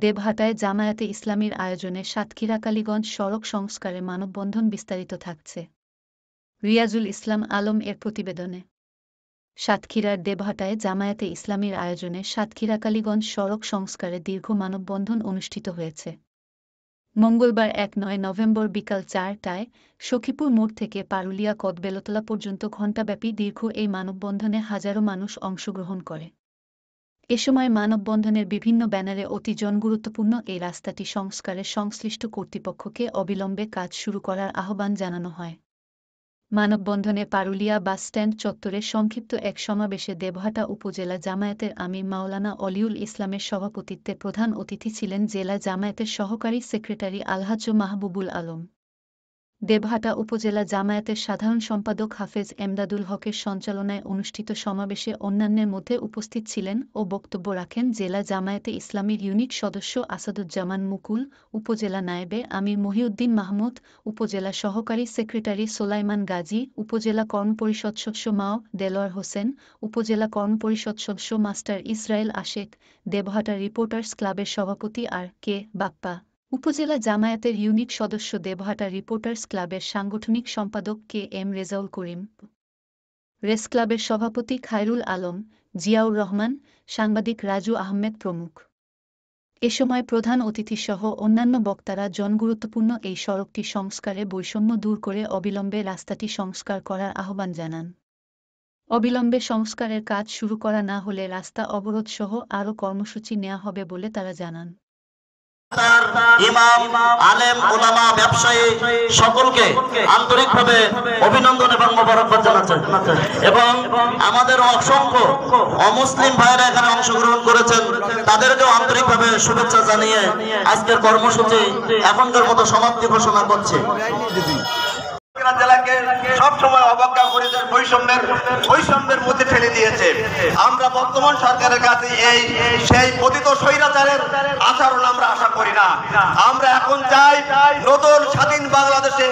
দেবহাটায় জামায়াতে ইসলামীর আয়োজনে সাতক্ষীরা কালীগঞ্জ সড়ক সংস্কারে মানববন্ধন বিস্তারিত থাকছে রিয়াজুল ইসলাম আলম এর প্রতিবেদনে। সাতক্ষীরার দেবহাটায় জামায়াতে ইসলামীর আয়োজনে সাতক্ষীরা কালীগঞ্জ সড়ক সংস্কারে দীর্ঘ মানববন্ধন অনুষ্ঠিত হয়েছে। মঙ্গলবার ১-৯ নভেম্বর বিকাল ৪টায় সখীপুর মোড় থেকে পারুলিয়া কদবেলতলা পর্যন্ত ঘণ্টাব্যাপী দীর্ঘ এই মানববন্ধনে হাজারো মানুষ অংশগ্রহণ করে। এ সময় মানববন্ধনের বিভিন্ন ব্যানারে অতি জনগুরুত্বপূর্ণ এই রাস্তাটি সংস্কারে সংশ্লিষ্ট কর্তৃপক্ষকে অবিলম্বে কাজ শুরু করার আহ্বান জানানো হয়। মানববন্ধনে পারুলিয়া বাসস্ট্যান্ড চত্বরে সংক্ষিপ্ত এক সমাবেশে দেবহাটা উপজেলা জামায়াতের আমির মাওলানা অলিউল ইসলামের সভাপতিত্বে প্রধান অতিথি ছিলেন জেলা জামায়াতের সহকারী সেক্রেটারি আলহাজ্জ মাহবুবুল আলম। দেবহাটা উপজেলা জামায়াতের সাধারণ সম্পাদক হাফেজ এমদাদুল হকের সঞ্চালনায় অনুষ্ঠিত সমাবেশে অন্যান্যের মধ্যে উপস্থিত ছিলেন ও বক্তব্য রাখেন জেলা জামায়াতে ইসলামীর ইউনিট সদস্য আসাদুজ্জামান মুকুল, উপজেলা নায়েবে আমির মহিউদ্দিন মাহমুদ, উপজেলা সহকারী সেক্রেটারি সোলাইমান গাজী, উপজেলা কর্মপরিষদ সদস্য মাও দেলোয়ার হোসেন, উপজেলা কর্মপরিষদ সদস্য মাস্টার ইসরায়েল আশেক, দেবহাটা রিপোর্টার্স ক্লাবের সভাপতি আর কে বাপ্পা, উপজেলা জামায়াতের ইউনিট সদস্য দেবহাটা রিপোর্টার্স ক্লাবের সাংগঠনিক সম্পাদক K M Rezaul Karim, race ক্লাবের সভাপতি খায়রুল আলম, জিয়াউর রহমান, সাংবাদিক রাজু আহমেদ প্রমুখ। এ সময় প্রধান অতিথিসহ অন্যান্য বক্তারা জনগুরুত্বপূর্ণ এই সড়কটি সংস্কারে বৈষম্য দূর করে অবিলম্বে রাস্তাটি সংস্কার করার আহ্বান জানান। অবিলম্বে সংস্কারের কাজ শুরু করা না হলে রাস্তা অবরোধসহ আরও কর্মসূচি নেওয়া হবে বলে তারা জানান। ইমাম, আলেম, উলামা, ব্যবসায়ী সকলকে আন্তরিকভাবে অভিনন্দন এবং মোবারকবাদ জানাচ্ছি এবং আমাদের অসংখ্য অমুসলিম ভাইয়েরা এখানে অংশগ্রহণ করেছেন, তাদেরকেও আন্তরিকভাবে শুভেচ্ছা জানিয়ে আজকের কর্মসূচি এখনকার মতো সমাপ্তি ঘোষণা করছে। জেলাকে সবসময় অবজ্ঞা করে বৈষম্যের মধ্যে ফেলে দিয়েছে। আমরা বর্তমান সরকারের কাছে সেই পতিত স্বৈরাচারের আচরণ আমরা আশা করি না। আমরা এখন চাই নতুন স্বাধীন বাংলাদেশে